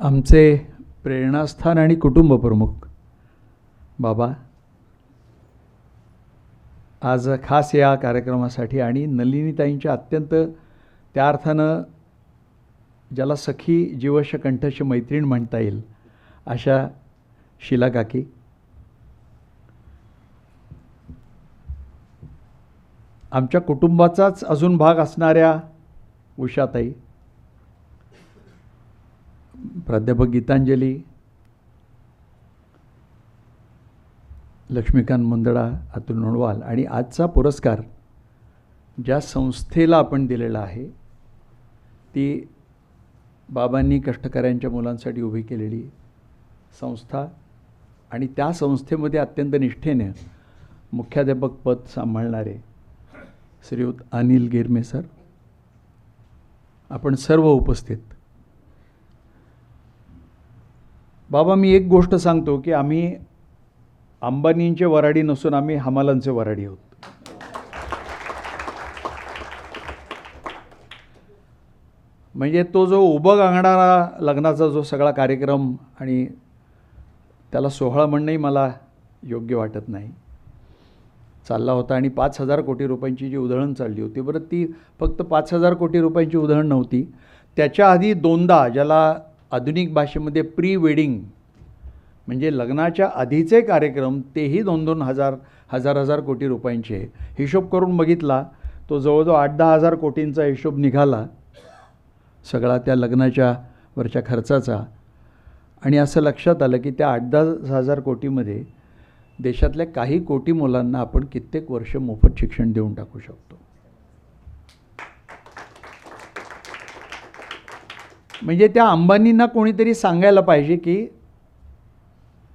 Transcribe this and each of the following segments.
आमचे प्रेरणास्थान आणि कुटुंब प्रमुख बाबा आज खास या कार्यक्रमासाठी आणि नलिनीताईंच्या अत्यंत त्या अर्थानं ज्याला सखी जीवश कंठशी मैत्रीण म्हणता येईल अशा शीला काकी, आमच्या कुटुंबाचाच अजून भाग असणाऱ्या उषाताई, प्राध्यापक गीतांजली, लक्ष्मीकांत मुंदडा, अतुल नोणवाल आणि आजचा पुरस्कार ज्या संस्थेला आपण दिलेला आहे ती बाबांनी कष्टकऱ्यांच्या मुलांसाठी उभी केलेली संस्था आणि त्या संस्थेमध्ये अत्यंत निष्ठेने मुख्याध्यापक पद सांभाळणारे श्रीयुत अनिल गिरमे सर, आपण सर्व उपस्थित. बाबा, मी एक गोष्ट सांगतो की आम्ही अंबानींचे वराडी नसून आम्ही हमालांचे वराडी आहोत. म्हणजे तो जो उभं गांगणारा लग्नाचा जो सगळा कार्यक्रम आणि त्याला सोहळा म्हणणंही मला योग्य वाटत नाही चालला होता. आणि 5,000 कोटी रुपयांची जी उधळण चालली होती, बरं ती फक्त 5,000 कोटी रुपयांची उधळण नव्हती. त्याच्या आधी दोनदा, ज्याला आधुनिक भाषेमध्ये प्री वेडिंग म्हणजे लग्नाच्या आधीचे कार्यक्रम, तेही 2-2 हजार कोटी रुपयांचे. हिशोब करून बघितला तो जवळजवळ 8-10 हजार कोटींचा हिशोब निघाला सगळा त्या लग्नाच्या वरच्या खर्चाचा. आणि असं लक्षात आलं की त्या 8-10 हजार कोटीमध्ये देशातल्या काही कोटी मुलांना आपण कित्येक वर्ष मोफत शिक्षण देऊन टाकू शकतो. म्हणजे त्या अंबानींना कोणीतरी सांगायला पाहिजे की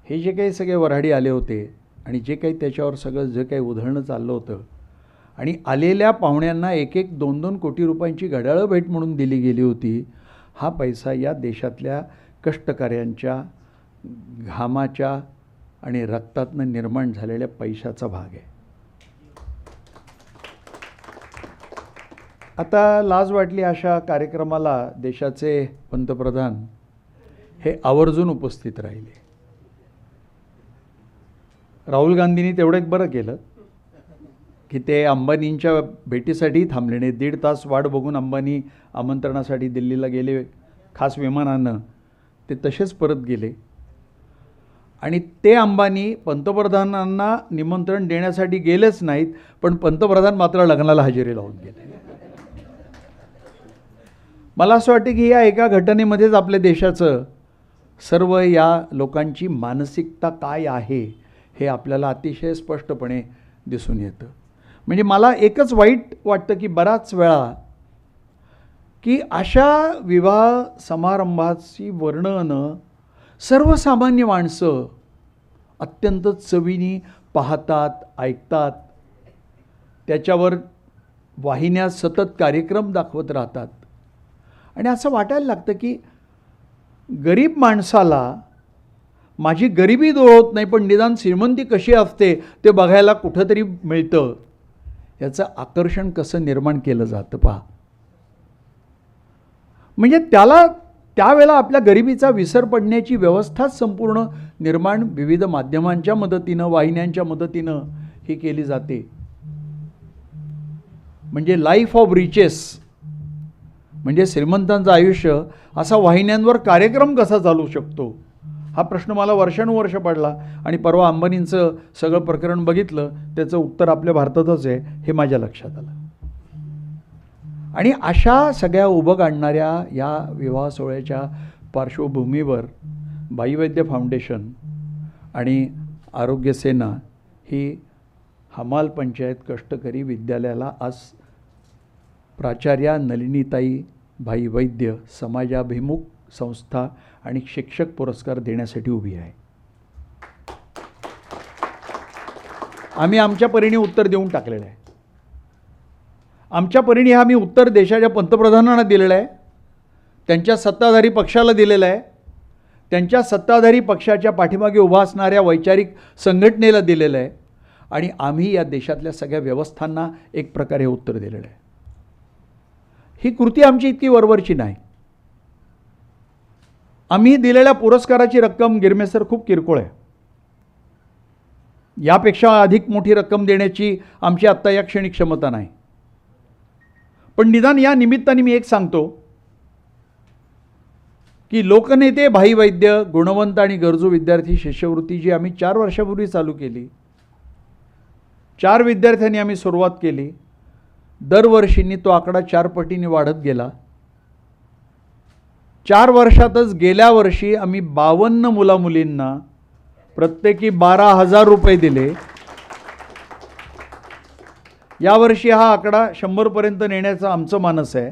हे जे काही सगळे वऱ्हाडी आले होते आणि जे काही त्याच्यावर सगळं जे काही उधळणं चाललं होतं आणि आलेल्या पाहुण्यांना 1-1, 2-2 कोटी रुपयांची घड्याळं भेट म्हणून दिली गेली होती, हा पैसा या देशातल्या कष्टकऱ्यांच्या घामाच्या आणि रक्तातनं निर्माण झालेल्या पैशाचा भाग आहे. आता लाज वाटली अशा कार्यक्रमाला देशाचे पंतप्रधान हे आवर्जून उपस्थित राहिले. राहुल गांधींनी तेवढं एक बरं केलं की ते अंबानींच्या भेटीसाठी थांबले नाही. 1.5 तास वाट बघून अंबानी आमंत्रणासाठी दिल्लीला गेले खास विमानानं, ते तसेच परत गेले. आणि ते अंबानी पंतप्रधानांना निमंत्रण देण्यासाठी गेलेच नाहीत, पण पंतप्रधान मात्र लग्नाला हजेरी लावून गेले. मला असं वाटतं की या एका घटनेमध्येच आपल्या देशाचं सर्व या लोकांची मानसिकता काय आहे हे आपल्याला अतिशय स्पष्टपणे दिसून येतं. म्हणजे मला एकच वाईट वाटतं की बराच वेळा की अशा विवाह समारंभाची वर्णनं सर्वसामान्य माणसं अत्यंत चवीने पाहतात, ऐकतात, त्याच्यावर वाहिन्या सतत कार्यक्रम दाखवत राहतात. आणि असं वाटायला लागतं की गरीब माणसाला माझी गरिबी होत नाही, पण निदान श्रीमंती कशी असते ते बघायला कुठंतरी मिळतं. याचं आकर्षण कसं निर्माण केलं जातं पहा. म्हणजे त्यावेळेला आपल्या गरिबीचा विसर पडण्याची व्यवस्थाच संपूर्ण निर्माण विविध माध्यमांच्या मदतीनं, वाहिन्यांच्या मदतीनं ही केली जाते. म्हणजे लाईफ ऑफ रिचेस म्हणजे श्रीमंतांचं आयुष्य असा वाहिन्यांवर कार्यक्रम कसा चालू शकतो हा प्रश्न मला वर्षानुवर्ष पडला. आणि परवा अंबानींचं सगळं प्रकरण बघितलं, त्याचं उत्तर आपल्या भारतातच आहे हे माझ्या लक्षात आलं. आणि अशा सगळ्या उभं काढणाऱ्या या विवाह सोहळ्याच्या पार्श्वभूमीवर बाईवैद्य फाउंडेशन आणि आरोग्य सेना ही हमाल पंचायत कष्टकरी विद्यालयाला आज प्राचार्या नलिनीताई भाई वैद्य समाजाभिमुख संस्था आणि शिक्षक पुरस्कार देण्यासाठी उभी आहे. आम्ही आमच्या परीने उत्तर देऊन टाकलेलं आहे. आमच्या परीने आम्ही उत्तर देशाच्या पंतप्रधानांना दिलेलं आहे, त्यांच्या सत्ताधारी पक्षाला दिलेलं आहे, त्यांच्या सत्ताधारी पक्षाच्या पाठीमागे उभा असणाऱ्या वैचारिक संघटनेला दिलेलं आहे आणि आम्ही या देशातल्या सगळ्या व्यवस्थांना एक प्रकारे उत्तर दिलेलं आहे. ही कृती आमची इतकी वरवरची नाही. आम्ही दिलेल्या पुरस्काराची रक्कम गिरमे सर खूप किरकोळ आहे. यापेक्षा अधिक मोठी रक्कम देण्याची आमची आत्ता या क्षणी क्षमता नाही. पण निदान या निमित्ताने मी एक सांगतो की लोकनेते भाई वैद्य गुणवंत आणि गरजू विद्यार्थी शिष्यवृत्ती जी आम्ही 4 वर्षापूर्वी चालू केली, 4 विद्यार्थ्यांनी आम्ही सुरुवात केली. दरवर्षींनी तो आकडा 4 पटीने वाढत गेला. 4 वर्षातच गेल्या वर्षी आम्ही 52 मुलामुलींना प्रत्येकी 12,000 रुपये दिले. यावर्षी हा आकडा 100पर्यंत नेण्याचं आमचं मानस आहे.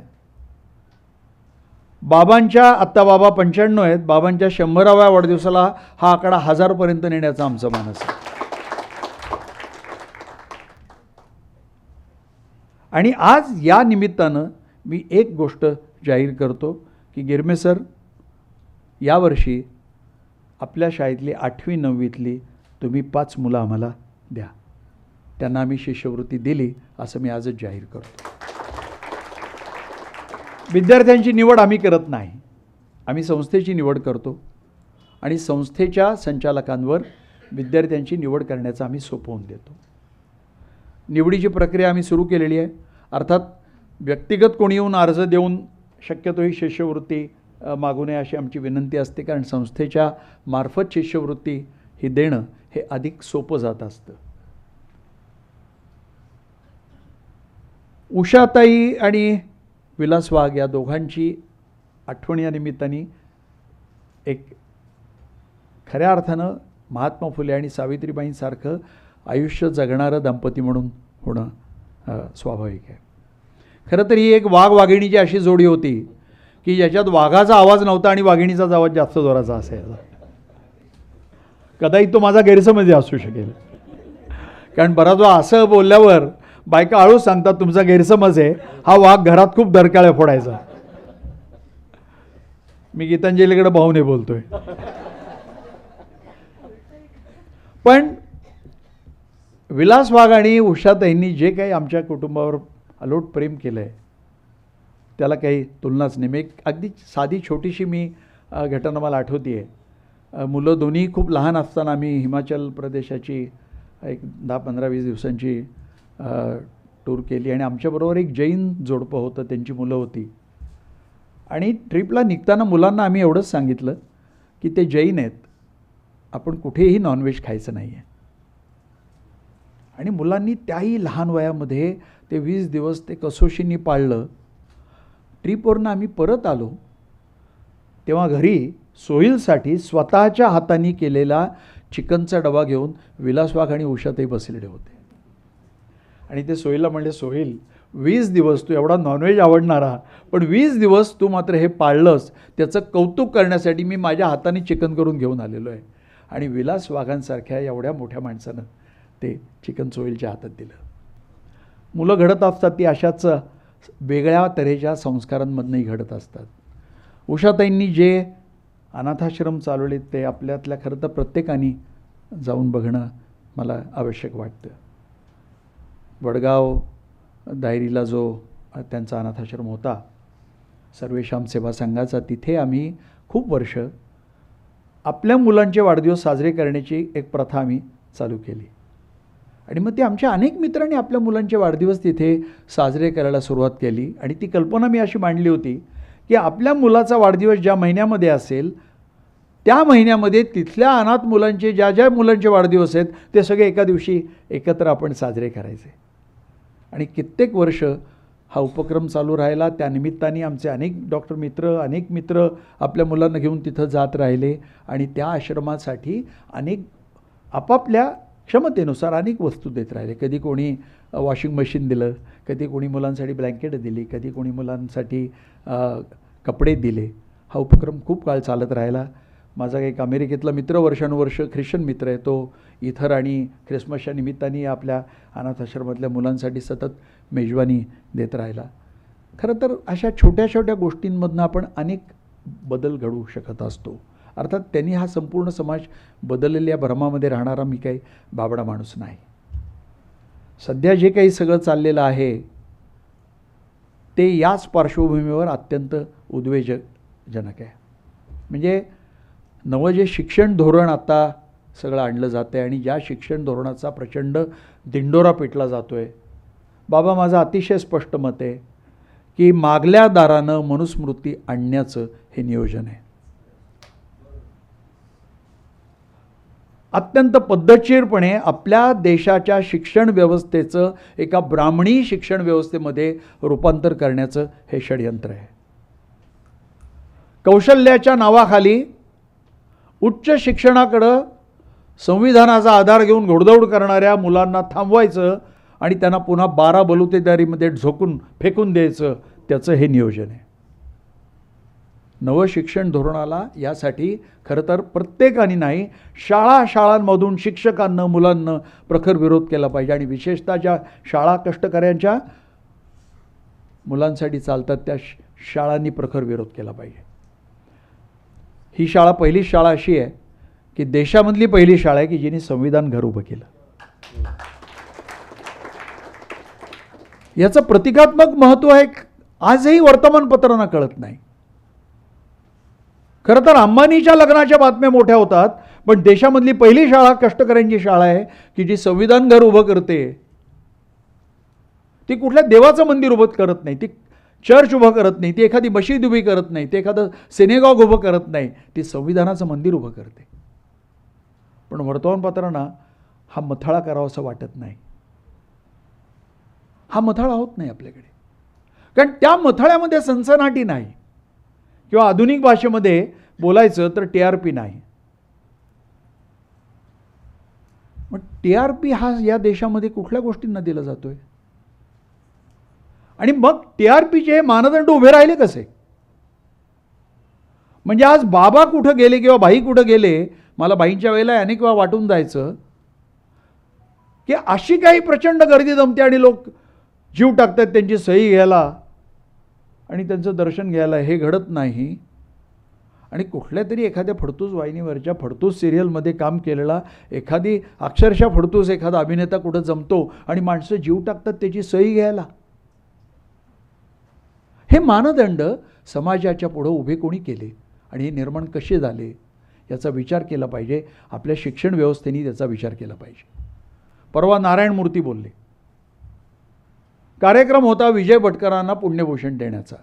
बाबांच्या, आत्ता बाबा 95 आहेत, बाबांच्या 100व्या वाढदिवसाला हा आकडा 1000पर्यंत नेण्याचं आमचं मानस आहे. आणि आज या निमित्तानं मी एक गोष्ट जाहीर करतो की गिरमे सर, यावर्षी आपल्या शाळेतली 8वी 9वीतली तुम्ही 5 मुलं आम्हाला द्या. त्यांना आम्ही शिष्यवृत्ती दिली असं मी आजच जाहीर करतो. विद्यार्थ्यांची निवड आम्ही करत नाही, आम्ही संस्थेची निवड करतो आणि संस्थेच्या संचालकांवर विद्यार्थ्यांची निवड करण्याचं आम्ही सोपवून देतो. निवडीची प्रक्रिया आम्ही सुरू केलेली आहे. अर्थात व्यक्तिगत कोणी येऊन अर्ज देऊन शक्यतो ही शिष्यवृत्ती मागू नये अशी आमची विनंती असते, कारण संस्थेच्या मार्फत शिष्यवृत्ती ही देणं हे अधिक सोपं जात असतं. उषाताई आणि विलास वाघ या दोघांची आठवण या निमित्ताने एक खऱ्या अर्थानं महात्मा फुले आणि सावित्रीबाईंसारखं आयुष्य जगणारं दाम्पत्य म्हणून होणं स्वाभाविक आहे. खरं तर ही एक वाघ वाघिणीची अशी जोडी होती की ज्याच्यात वाघाचा आवाज नव्हता आणि वाघिणीचा आवाज जास्त जोराचा असायचा. कदाचित तो माझा गैरसमज असू शकेल, कारण बराच वेळा असं बोलल्यावर बायका हळूच सांगतात तुमचा गैरसमज आहे, हा वाघ घरात खूप डरकाळ्या फोडायचा. मी गीतांजलीकडे भाऊने बोलतोय. पण विलास वाघ आणि उषाताईंनी जे काही आमच्या कुटुंबावर अलोट प्रेम केलं आहे त्याला काही तुलनाच नाही. मी एक अगदी साधी छोटीशी घटना मला आठवती आहे. मुलं दोन्ही खूप लहान असताना आम्ही हिमाचल प्रदेशाची एक 10-15-20 दिवसांची टूर केली आणि आमच्याबरोबर एक जैन जोडपं होतं, त्यांची मुलं होती. आणि ट्रिपला निघताना मुलांना आम्ही एवढंच सांगितलं की ते जैन आहेत, आपण कुठेही नॉनव्हेज खायचं नाही आहे. आणि मुलांनी त्याही लहान वयामध्ये ते 20 दिवस ते कसोशींनी पाळलं. ट्रीपवरनं आम्ही परत आलो तेव्हा घरी सोहिलसाठी स्वतःच्या हाताने केलेला चिकनचा डबा घेऊन विलास वाघ आणि उषाताई बसलेले होते. आणि ते सोहिलला म्हणले, सोहिल 20 दिवस तू एवढा नॉनव्हेज आवडणारा, पण 20 दिवस तू मात्र हे पाळलंस, त्याचं कौतुक करण्यासाठी मी माझ्या हाताने चिकन करून घेऊन आलेलो आहे. आणि विलास वाघांसारख्या एवढ्या मोठ्या माणसानं ते चिकन सोहिलच्या हातात दिलं. मुलं घडत असतात ती अशाच वेगळ्या तऱ्हेच्या संस्कारांमधनंही घडत असतात. उषाताईंनी जे अनाथाश्रम चालवले ते आपल्यातल्या खरं तर प्रत्येकाने जाऊन बघणं मला आवश्यक वाटतं. वडगाव दायरीला जो त्यांचा अनाथाश्रम होता सर्वेशाम सेवा संघाचा, तिथे आम्ही खूप वर्ष आपल्या मुलांचे वाढदिवस साजरे करण्याची एक प्रथा आम्ही चालू केली. आणि मग ते आमच्या अनेक मित्रांनी आपल्या मुलांचे वाढदिवस तिथे साजरे करायला सुरुवात केली. आणि ती कल्पना मी अशी मांडली होती की आपल्या मुलाचा वाढदिवस ज्या महिन्यामध्ये असेल त्या महिन्यामध्ये तिथल्या अनाथ मुलांचे ज्या मुलांचे वाढदिवस आहेत ते सगळे एका दिवशी एकत्र आपण साजरे करायचे. आणि कित्येक वर्ष हा उपक्रम चालू राहिला. त्यानिमित्ताने आमचे अनेक मित्र आपल्या मुलांना घेऊन तिथं जात राहिले आणि त्या आश्रमासाठी अनेक आपापल्या क्षमतेनुसार अनेक वस्तू देत राहिले. कधी कोणी वॉशिंग मशीन दिलं, कधी कोणी मुलांसाठी ब्लँकेट दिली, कधी कोणी मुलांसाठी कपडे दिले. हा उपक्रम खूप काळ चालत राहिला. माझा एक अमेरिकेतला मित्र वर्षानुवर्ष ख्रिश्चन मित्र आहे, तो इथर आणि ख्रिसमसच्या निमित्ताने आपल्या अनाथाश्रमातल्या मुलांसाठी सतत मेजवानी देत राहिला. खरं तर अशा छोट्या छोट्या गोष्टींमधनं आपण अनेक बदल घडवू शकत असतो. अर्थात त्यांनी हा संपूर्ण समाज बदललेल्या भ्रमामध्ये राहणारा मी काही बाबडा माणूस नाही. सध्या जे काही सगळं चाललेलं आहे ते याच पार्श्वभूमीवर अत्यंत उद्वेगजनक आहे. म्हणजे नवं जे शिक्षण धोरण आता सगळं आणलं जातं आहे आणि ज्या शिक्षण धोरणाचा प्रचंड दिंडोरा पिटला जातो आहे, बाबा माझं अतिशय स्पष्ट मत आहे की मागल्या दारानं मनुस्मृती आणण्याचं हे नियोजन आहे. अत्यंत पद्धतशीरपणे आपल्या देशाच्या शिक्षण व्यवस्थेचं एका ब्राह्मणी शिक्षण व्यवस्थेमध्ये रूपांतर करण्याचं हे षडयंत्र आहे. कौशल्याच्या नावाखाली उच्च शिक्षणाकडं संविधानाचा आधार घेऊन घोडदौड करणाऱ्या मुलांना थांबवायचं आणि त्यांना पुन्हा 12 बलुतेदारीमध्ये झोकून फेकून द्यायचं, त्याचं हे नियोजन आहे. नवं शिक्षण धोरणाला यासाठी खरं तर प्रत्येकाने नाही, शाळांमधून शिक्षकांना मुलांना प्रखर विरोध केला पाहिजे आणि विशेषतः ज्या शाळा कष्टकऱ्यांच्या मुलांसाठी चालतात त्या शाळांनी प्रखर विरोध केला पाहिजे. ही शाळा पहिली शाळा अशी आहे की देशामधली पहिली शाळा आहे की जिने संविधान घर उभं केलं. याचं प्रतिकात्मक महत्त्व आहे आजही वर्तमानपत्रांना कळत नाही. खरं तर अंबानीच्या लग्नाच्या बातम्या मोठ्या होतात, पण देशामधली पहिली शाळा कष्टकऱ्यांची शाळा आहे की जी संविधान घर उभं करते. ती कुठल्या देवाचं मंदिर उभं करत नाही, ती चर्च उभं करत नाही, ती एखादी मशीद उभी करत नाही, ते एखादं सिनेगॉग उभं करत नाही, ती संविधानाचं मंदिर उभं करते. पण वर्तमानपत्रांना हा मथाळा करावा असं वाटत नाही. हा मथाळा होत नाही आपल्याकडे, कारण त्या मथाळ्यामध्ये सनसनाटी नाही, किंवा आधुनिक भाषेमध्ये बोलायचं तर TRP नाही. मग TRP हा या देशामध्ये कुठल्या गोष्टींना दिला जातोय आणि मग TRPचे मानदंड उभे राहिले कसे? म्हणजे आज बाबा कुठं गेले किंवा बाई कुठं गेले, मला बाईंच्या वेळेला अनेक वेळा वाटून जायचं की अशी काही प्रचंड गर्दी जमते आणि लोक जीव टाकतात त्यांची सही घ्यायला आणि त्यांचं दर्शन घ्यायला. हे घडत नाही. आणि कुठल्या तरी एखाद्या फडतूस वाहिनीवरच्या फडतूस सिरियलमध्ये काम केलेला एखादी अक्षरशः फडतूस एखादा अभिनेता कुठं जमतो आणि माणसं जीव टाकतात त्याची सही घ्यायला. हे मानदंड समाजाच्या पुढं उभे कोणी केले आणि हे निर्माण कसे झाले याचा विचार केला पाहिजे. आपल्या शिक्षण व्यवस्थेने त्याचा विचार केला पाहिजे. परवा नारायण मूर्ती बोलले. कार्यक्रम होता विजय भटकरांना पुण्यभूषण देण्याचा.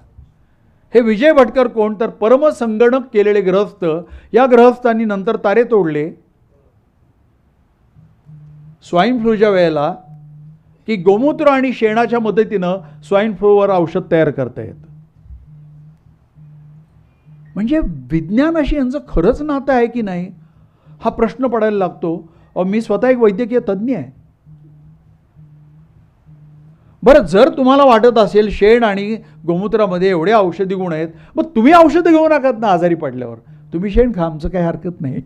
हे विजय भटकर कोण तर परमसंगणक केलेले गृहस्थ. या गृहस्थांनी नंतर तारे तोडले स्वाईन फ्लूच्या वेळेला की गोमूत्र आणि शेणाच्या मदतीनं स्वाईन फ्लूवर औषध तयार करता येतं. म्हणजे विज्ञानाशी यांचं खरंच नातं आहे की नाही हा प्रश्न पडायला लागतो. मी स्वतः एक वैद्यकीय तज्ज्ञ आहे. बरं, जर तुम्हाला वाटत असेल शेण आणि गोमूत्रामध्ये एवढे औषधी गुण आहेत, मग तुम्ही औषधं घेऊ नकात ना आजारी पडल्यावर. तुम्ही शेण खा, आमचं काही हरकत नाही,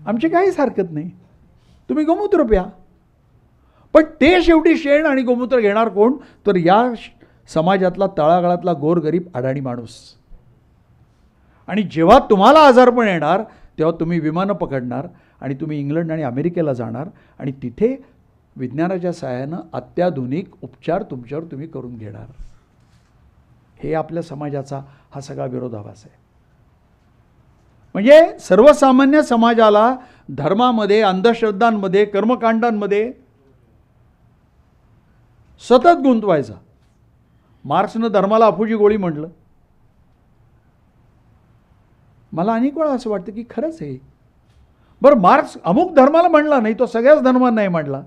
आमची काहीच हरकत नाही. तुम्ही गोमूत्र प्या. पण ते शेवटी शेण आणि गोमूत्र घेणार कोण तर या समाजातला तळागाळातला गोरगरीब अडाणी माणूस. आणि जेव्हा तुम्हाला आजारपण येणार तेव्हा तुम्ही विमानं पकडणार आणि तुम्ही इंग्लंड आणि अमेरिकेला जाणार आणि तिथे विज्ञानाच्या सहाय्यानं अत्याधुनिक उपचार तुमच्यावर तुम्ही करून घेणार. हे आपल्या समाजाचा हा सगळा विरोधाभास आहे. म्हणजे सर्वसामान्य समाजाला धर्मामध्ये, अंधश्रद्धांमध्ये, कर्मकांडांमध्ये सतत गुंतवायचा. मार्क्सनं धर्माला अफूची गोळी म्हटलं. मला अनेक वेळा असं वाटतं की खरंच आहे. बरं, मार्क्स अमुक धर्माला म्हणला नाही, तो सगळ्याच धर्मांना नाही म्हणला.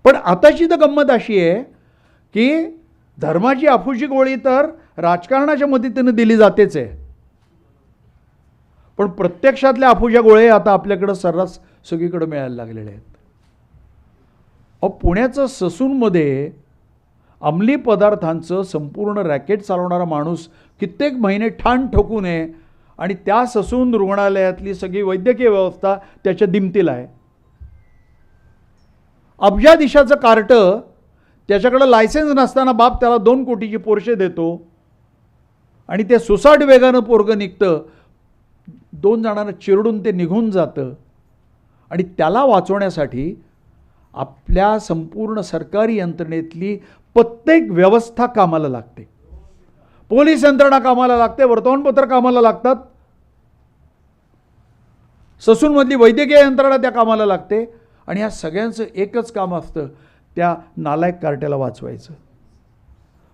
पण आताची तर गंमत अशी आहे की धर्माची अफूची गोळी तर राजकारणाच्या मदतीनं दिली जातेच आहे, पण प्रत्यक्षातल्या अफूच्या गोळ्या आता आपल्याकडं सर्रास सगळीकडे मिळायला लागलेल्या आहेत. पुण्याचं ससूनमध्ये अंमली पदार्थांचं संपूर्ण रॅकेट चालवणारा माणूस कित्येक महिने ठाण ठोकून आहे आणि त्या ससून रुग्णालयातली सगळी वैद्यकीय व्यवस्था त्याच्या दिमतीला आहे. अब्जाधीशाचं कार्टं, त्याच्याकडं लायसेन्स नसताना बाप त्याला 2 कोटीची पोर्शे देतो आणि ते सुसाट वेगानं पोरगं निघतं. 2 जणांना चिरडून ते निघून जातं आणि त्याला वाचवण्यासाठी आपल्या संपूर्ण सरकारी यंत्रणेतली प्रत्येक व्यवस्था कामाला लागते. पोलीस यंत्रणा कामाला लागते, वर्तमानपत्र कामाला लागतात, ससूनमधली वैद्यकीय यंत्रणा त्या कामाला लागते, आणि या सगळ्यांचं एकच काम असतं, त्या नालायक कार्ट्याला वाचवायचं.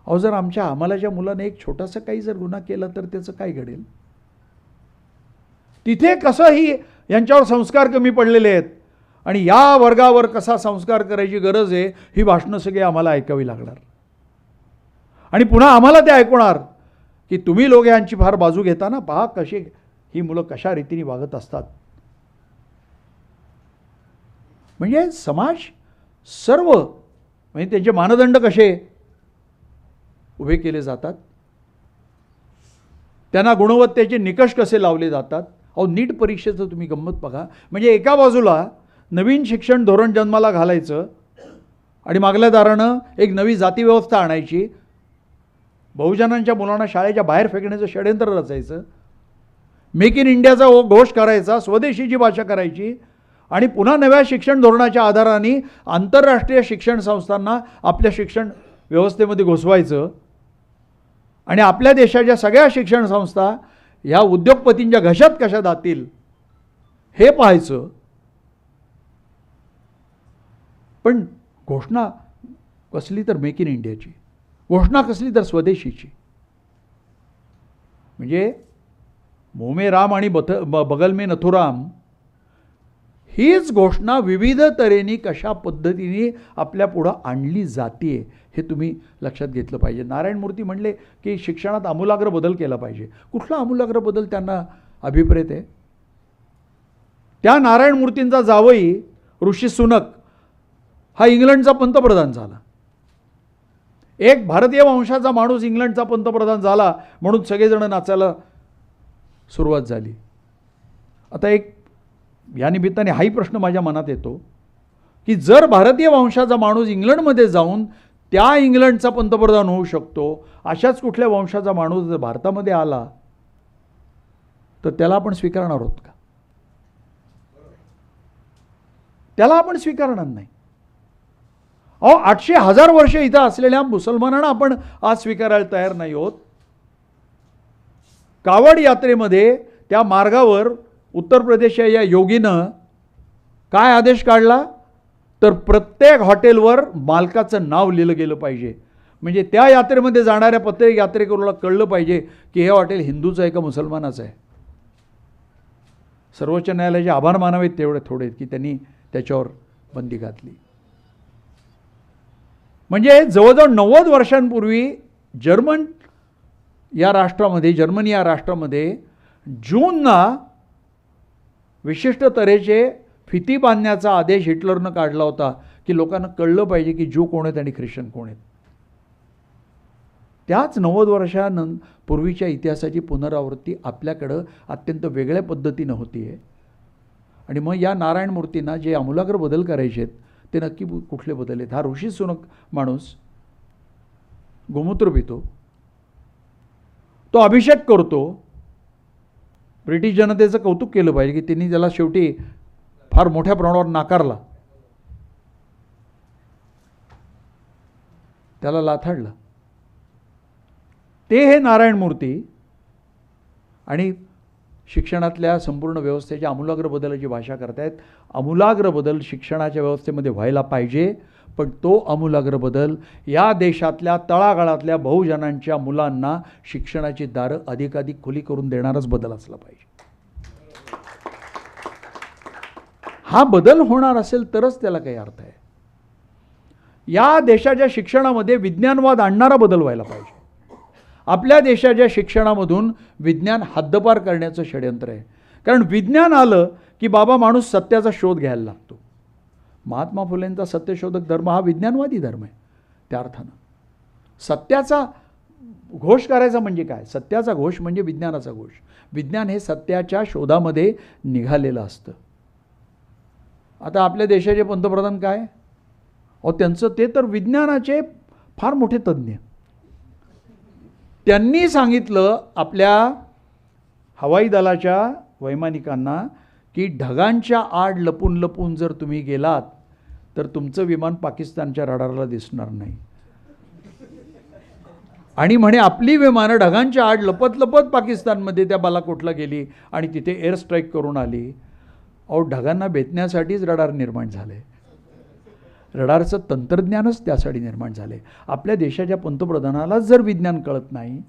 अहो, जर आमच्या आम्हालाच्या मुलाने एक छोटासा काही जर गुन्हा केला तर त्याचं काय घडेल? तिथे कसंही यांच्यावर संस्कार कमी पडलेले आहेत, आणि या वर्गावर कसा संस्कार करायची गरज आहे ही भाषणं सगळी आम्हाला ऐकावी लागणार. आणि पुन्हा आम्हाला ते ऐकवणार की तुम्ही लोक यांची फार बाजू घेता ना, पहा कशी ही मुलं कशा रीतीने वागत असतात. म्हणजे समाज सर्व, म्हणजे त्यांचे मानदंड कसे उभे केले जातात, त्यांना गुणवत्तेचे निकष कसे लावले जातात. अहो, नीट परीक्षेचं तुम्ही गंमत बघा. म्हणजे एका बाजूला नवीन शिक्षण धोरण जन्माला घालायचं आणि मागल्या दारानं एक नवी जाती व्यवस्था आणायची, बहुजनांच्या मुलांना शाळेच्या बाहेर फेकण्याचं षड्यंत्र रचायचं, मेक इन इंडियाचा घोष करायचा, स्वदेशीची भाषा करायची, आणि पुन्हा नव्या शिक्षण धोरणाच्या आधाराने आंतरराष्ट्रीय शिक्षण संस्थांना आपल्या शिक्षण व्यवस्थेमध्ये घुसवायचं, आणि आपल्या देशाच्या सगळ्या शिक्षण संस्था ह्या उद्योगपतींच्या घशात कशा जातील हे पाहायचं. पण घोषणा कसली तर मेक इन इंडियाची, घोषणा कसली तर स्वदेशीची. म्हणजे मुँह में राम आणि बगल में नथुराम हीच घोषणा विविध तऱ्हेने कशा पद्धतीने आपल्या पुढं आणली जाते हे तुम्ही लक्षात घेतलं पाहिजे. नारायण मूर्ती म्हणले की शिक्षणात आमूलाग्र बदल केला पाहिजे. कुठला आमूलाग्र बदल त्यांना अभिप्रेत आहे? त्या नारायण मूर्तींचा जावई ऋषी सुनक हा इंग्लंडचा पंतप्रधान झाला. एक भारतीय वंशाचा माणूस इंग्लंडचा पंतप्रधान झाला म्हणून सगळेजण नाचायला सुरुवात झाली. आता एक या निमित्ताने हाही प्रश्न माझ्या मनात येतो की जर भारतीय वंशाचा माणूस इंग्लंडमध्ये जाऊन त्या इंग्लंडचा पंतप्रधान होऊ शकतो, अशाच कुठल्या वंशाचा माणूस जर भारतामध्ये आला तर त्याला आपण स्वीकारणार आहोत का? त्याला आपण स्वीकारणार नाही. अहो, 800,000 वर्ष इथं असलेल्या मुसलमानांना आपण आज स्वीकारायला तयार नाही आहोत. कावड यात्रेमध्ये त्या मार्गावर उत्तर प्रदेशच्या या योगीनं काय आदेश काढला तर प्रत्येक हॉटेलवर मालकाचं नाव लिहिलं गेलं पाहिजे. म्हणजे त्या यात्रेमध्ये जाणाऱ्या प्रत्येक यात्रेकरूला कळलं पाहिजे की हे हॉटेल हिंदूचं आहे का मुसलमानाचं आहे. सर्वोच्च न्यायालयाचे आभार मानावेत तेवढे थोडे की त्यांनी त्याच्यावर बंदी घातली. म्हणजे जवळजवळ 90 वर्षांपूर्वी जर्मनी या राष्ट्रामध्ये जूनना विशिष्ट तऱ्हेचे फिती बांधण्याचा आदेश हिटलरनं काढला होता की लोकांना कळलं पाहिजे की ज्यू कोण आहेत आणि ख्रिश्चन कोण आहेत. त्याच 90 वर्षांपूर्वीच्या इतिहासाची पुनरावृत्ती आपल्याकडं अत्यंत वेगळ्या पद्धतीनं होती आहे. आणि मग या नारायण मूर्तींना जे आमूलाग्र बदल करायचे आहेत ते नक्की कुठले बदल आहेत? हा ऋषी सुनक माणूस गोमूत्र पितो, तो अभिषेक करतो. ब्रिटिश जनतेचं कौतुक केलं पाहिजे की त्यांनी त्याला शेवटी फार मोठ्या प्रमाणावर नाकारला, त्याला लाथाडलं. ते हे नारायण मूर्ती आणि शिक्षणातल्या संपूर्ण व्यवस्थेच्या आमूलाग्र बदलाची भाषा करतायत. आमूलाग्र बदल शिक्षणाच्या व्यवस्थेमध्ये व्हायला पाहिजे, पण तो आमूलाग्र बदल या देशातल्या तळागाळातल्या बहुजनांच्या मुलांना शिक्षणाची दारं अधिकाधिक खुली करून देणारच बदल असला पाहिजे. हा बदल होणार असेल तरच त्याला काही अर्थ आहे. या देशाच्या शिक्षणामध्ये विज्ञानवाद आणणारा बदल व्हायला पाहिजे. आपल्या देशाच्या शिक्षणामधून विज्ञान हद्दपार करण्याचं षड्यंत्र आहे. कारण विज्ञान आलं की बाबा माणूस सत्याचा शोध घ्यायला लागतो. महात्मा फुलेंचा सत्यशोधक धर्म हा विज्ञानवादी धर्म आहे. त्या अर्थानं सत्याचा घोष करायचा म्हणजे काय? सत्याचा घोष म्हणजे विज्ञानाचा घोष. विज्ञान हे सत्याच्या शोधामध्ये निघालेलं असतं. आता आपल्या देशाचे पंतप्रधान काय? अहो, त्यांचं ते तर विज्ञानाचे फार मोठे तज्ज्ञ. त्यांनी सांगितलं आपल्या हवाई दलाच्या वैमानिकांना की ढगांच्या आड लपून लपून जर तुम्ही गेलात तर तुमचं विमान पाकिस्तानच्या रडारला दिसणार नाही. आणि म्हणे आपली विमानं ढगांच्या आड लपत लपत पाकिस्तानमध्ये त्या बालाकोटला गेली आणि तिथे एअर स्ट्राईक करून आली. अहो, ढगांना भेटण्यासाठीच रडार निर्माण झाले. रडारचं तंत्रज्ञानच त्यासाठी निर्माण झाले. आपल्या देशाच्या पंतप्रधानालाच जर विज्ञान कळत नाही,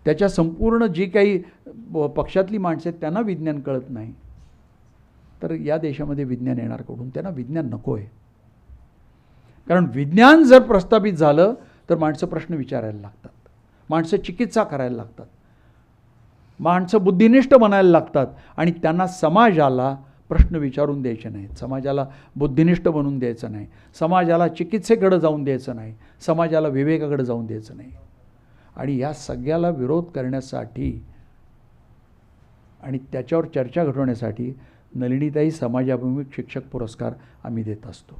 त्याच्या संपूर्ण जी काही पक्षातली माणसं आहेत त्यांना विज्ञान कळत नाही, तर या देशामध्ये विज्ञान येणार कुठून? त्यांना विज्ञान नको आहे. कारण विज्ञान जर प्रस्थापित झालं तर माणसं प्रश्न विचारायला लागतात, माणसं चिकित्सा करायला लागतात, माणसं बुद्धिनिष्ठ बनायला लागतात आणि त्यांना समाजाला प्रश्न विचारून द्यायचे नाहीत, समाजाला बुद्धिनिष्ठ बनवून द्यायचं नाही, समाजाला चिकित्सेकडे जाऊन द्यायचं नाही, समाजाला विवेकाकडे जाऊन द्यायचं नाही. आणि या सगळ्याला विरोध करण्यासाठी आणि त्याच्यावर चर्चा घडवण्यासाठी नलिनीताई समाजाभिमुख शिक्षक पुरस्कार आम्ही देत असतो.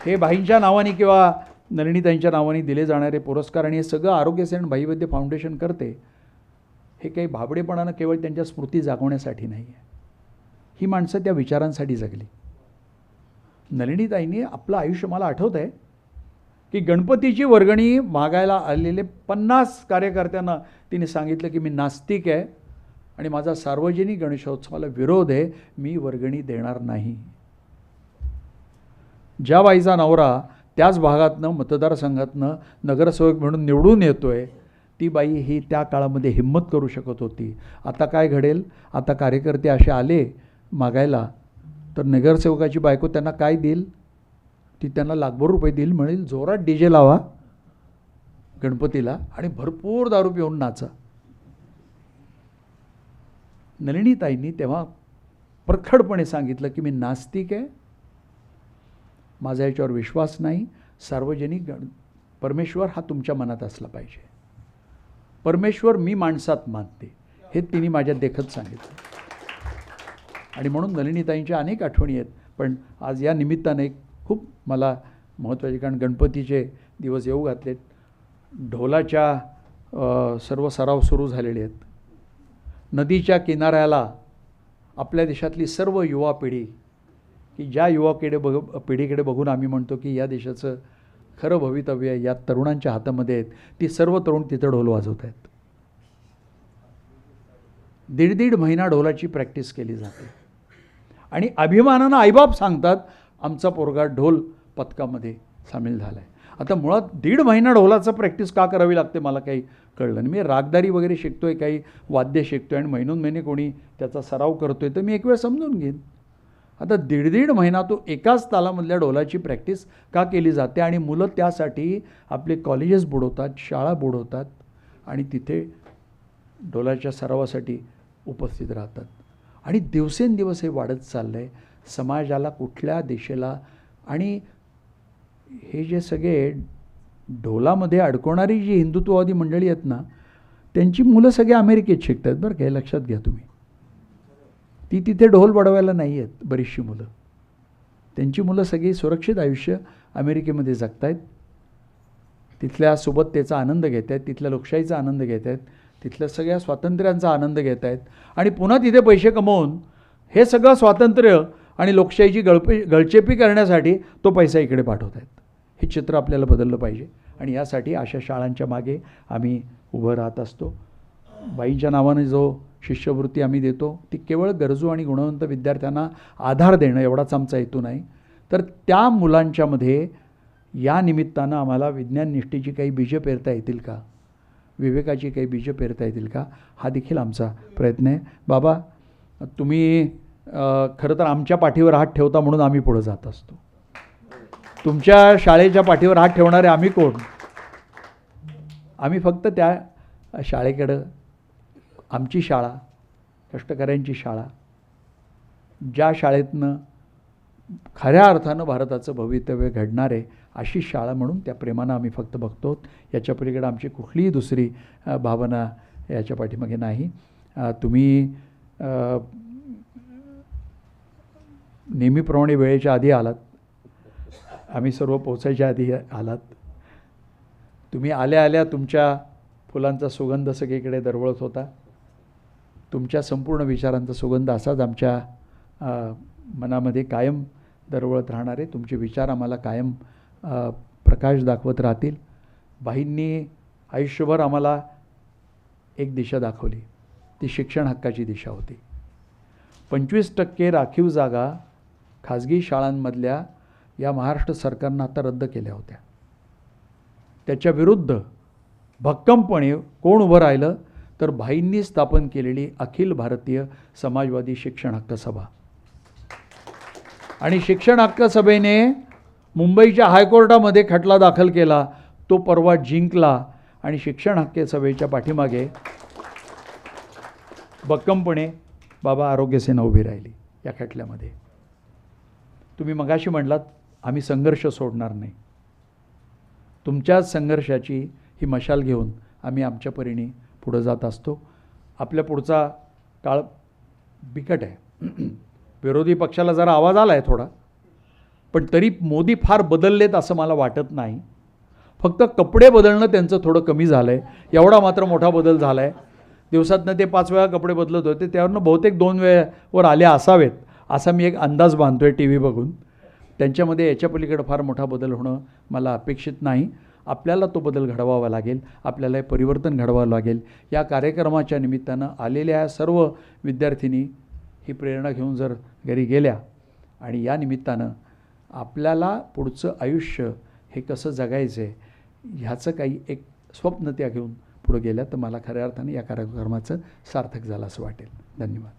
हे भाईंच्या नावाने किंवा नलिनीताईंच्या नावाने दिले जाणारे पुरस्कार आणि हे सगळं आरोग्यसेन भाईवैद्य फाउंडेशन करते, हे काही भाबडेपणानं केवळ त्यांच्या स्मृती जागवण्यासाठी नाही आहे. ही माणसं त्या विचारांसाठी जगली. नलिनीताईंनी आपलं आयुष्य, मला आठवतं आहे की गणपतीची वर्गणी मागायला आलेले 50 कार्यकर्त्यांना तिने सांगितलं की मी नास्तिक आहे आणि माझा सार्वजनिक गणेशोत्सवाला विरोध आहे, मी वर्गणी देणार नाही. ज्या बाईचा नवरा त्याच भागातनं मतदारसंघातनं नगरसेवक म्हणून निवडून येतोय, ती बाई ही त्या काळामध्ये हिम्मत करू शकत होती. आता काय घडेल? आता कार्यकर्ते असे आले मागायला तर नगरसेवकाची बायको त्यांना काय देईल? ती त्यांना लाखभर रुपये देईल, म्हणेल जोरात डीजे लावा गणपतीला आणि भरपूर दारू पिऊन नाचा. नलिनीताईंनी तेव्हा प्रखडपणे सांगितलं की मी नास्तिक आहे, माझा याच्यावर विश्वास नाही, सार्वजनिक परमेश्वर हा तुमच्या मनात असला पाहिजे, परमेश्वर मी माणसात मानते, हे तिने माझ्या देखत सांगितलं. आणि म्हणून नलिनीताईंच्या अनेक आठवणी आहेत. पण आज या निमित्ताने एक खूप मला महत्त्वाचे, कारण गणपतीचे दिवस येऊ घातलेत, ढोलाच्या सर्व सराव सुरू झालेले आहेत. नदीच्या किनाऱ्याला आपल्या देशातली सर्व युवा पिढी, की ज्या पिढीकडे बघून आम्ही म्हणतो की या देशाचं खरं भवितव्य या तरुणांच्या हातामध्ये आहेत, ती सर्व तरुण तिथं ढोल वाजवत आहेत. 1.5 महिना ढोलाची प्रॅक्टिस केली जाते आणि अभिमानानं आईबाप सांगतात आमचा पोरगा ढोल पथकामध्ये सामील झाला आहे. आता मुळात 1.5 महिना ढोलाचं प्रॅक्टिस का करावी लागते मला काही कळलं नाही. मी रागदारी वगैरे शिकतोय, काही वाद्य शिकतोय आणि महिने कोणी त्याचा सराव करतोय तर मी एक वेळ समजून घेईन. आता 1.5 महिना तो एकाच तालामधल्या ढोलाची प्रॅक्टिस का केली जाते आणि मुलं त्यासाठी आपले कॉलेजेस बुडवतात, शाळा बुडवतात आणि तिथे ढोलाच्या सरावासाठी उपस्थित राहतात. आणि दिवसेंदिवस हे वाढत चाललं आहे. समाजाला कुठल्या दिशेला, आणि हे जे सगळे ढोलामध्ये अडकवणारी जी हिंदुत्ववादी मंडळी आहेत ना, त्यांची मुलं सगळे अमेरिकेत शिकतात बरं का, हे लक्षात घ्या तुम्ही. ती तिथे ढोल बडवायला नाही आहेत बरीचशी मुलं. त्यांची मुलं सगळी सुरक्षित आयुष्य अमेरिकेमध्ये जगत आहेत, तिथल्या सुबत्तेचा आनंद घेत आहेत, तिथल्या लोकशाहीचा आनंद घेत आहेत, तिथल्या सगळ्या स्वातंत्र्यांचा आनंद घेत आहेत आणि पुन्हा तिथे पैसे कमवून हे सगळं स्वातंत्र्य आणि लोकशाहीची गळचेपी करण्यासाठी तो पैसा इकडे पाठवत आहेत. हे चित्र आपल्याला बदललं पाहिजे आणि यासाठी अशा शाळांच्या मागे आम्ही उभं राहत असतो. बाईंच्या नावाने जो शिष्यवृत्ती आम्ही देतो ती केवळ गरजू आणि गुणवंत विद्यार्थ्यांना आधार देणं एवढाच आमचा हेतू नाही, तर त्या मुलांच्यामध्ये या निमित्तानं आम्हाला विज्ञान निष्ठेची काही बीजं पेरता येतील का, विवेकाची काही बीजं पेरता येतील का, हा देखील आमचा प्रयत्न आहे. बाबा, तुम्ही खरं तर आमच्या पाठीवर हात ठेवता म्हणून आम्ही पुढं जात असतो. तुमच्या शाळेच्या पाठीवर हात ठेवणारे आम्ही कोण? आम्ही फक्त त्या शाळेकडं, आमची शाळा, कष्टकऱ्यांची शाळा, ज्या शाळेतनं खऱ्या अर्थानं भारताचं भवितव्य घडणार आहे अशी शाळा म्हणून त्या प्रेमानं आम्ही फक्त बघतो. याच्या पलीकडे आमची कुठलीही दुसरी भावना याच्या पाठीमागे नाही. तुम्ही नेहमीप्रमाणे वेळेच्या आधी आलात, आम्ही सर्व पोचायच्या आधी आलात. तुम्ही आल्या तुमच्या फुलांचा सुगंध सगळीकडे दरवळत होता. तुमच्या संपूर्ण विचारांचा सुगंध असाच आमच्या मनामध्ये कायम दरवळत राहणार आहे. तुमचे विचार आम्हाला कायम प्रकाश दाखवत राहतील. बाईंनी आयुष्यभर आम्हाला एक दिशा दाखवली, ती शिक्षण हक्काची दिशा होती. 25% राखीव जागा खाजगी शाळांमधल्या या महाराष्ट्र सरकारनं आता रद्द केल्या होत्या. त्याच्या विरुद्ध भक्कमपणे कोण उभं राहिलं तर भाईंनी स्थापन केलेली अखिल भारतीय समाजवादी शिक्षण हक्क सभा. आणि शिक्षण हक्क सभेने मुंबईच्या हायकोर्टामध्ये खटला दाखल केला, तो परवा जिंकला आणि शिक्षण हक्क सभेच्या पाठीमागे भक्कमपणे बाबा आरोग्य सेना उभी राहिली या खटल्यामध्ये. तुम्ही मगाशी म्हटलात आम्ही संघर्ष सोडणार नाही. तुमच्याच संघर्षाची ही मशाल घेऊन आम्ही आमच्या परीने पुढे जात असतो. आपल्या पुढचा काळ बिकट आहे. विरोधी पक्षाला जरा आवाज आला आहे थोडा, पण तरी मोदी फार बदललेत असं मला वाटत नाही. फक्त कपडे बदलणं त्यांचं थोडं कमी झालं आहे, एवढा मात्र मोठा बदल झाला आहे. दिवसातनं ते 5 वेळा कपडे बदलत होते, त्यावरनं बहुतेक 2 वेळेवर आले असावेत असा मी एक अंदाज बांधतो आहे टी व्ही बघून. त्यांच्यामध्ये याच्या पलीकडे फार मोठा बदल होणं मला अपेक्षित नाही. आपल्याला तो बदल घडवावा लागेल, आपल्याला हे परिवर्तन घडवावं लागेल. या कार्यक्रमाच्या निमित्तानं आलेल्या सर्व विद्यार्थिनी ही प्रेरणा घेऊन जर घरी गेल्या आणि या निमित्तानं आपल्याला पुढचं आयुष्य हे कसं जगायचं आहे ह्याचं काही एक स्वप्न त्या घेऊन पुढे गेल्या तर मला खऱ्या अर्थाने या कार्यक्रमाचं सार्थक झालं असं वाटेल. धन्यवाद.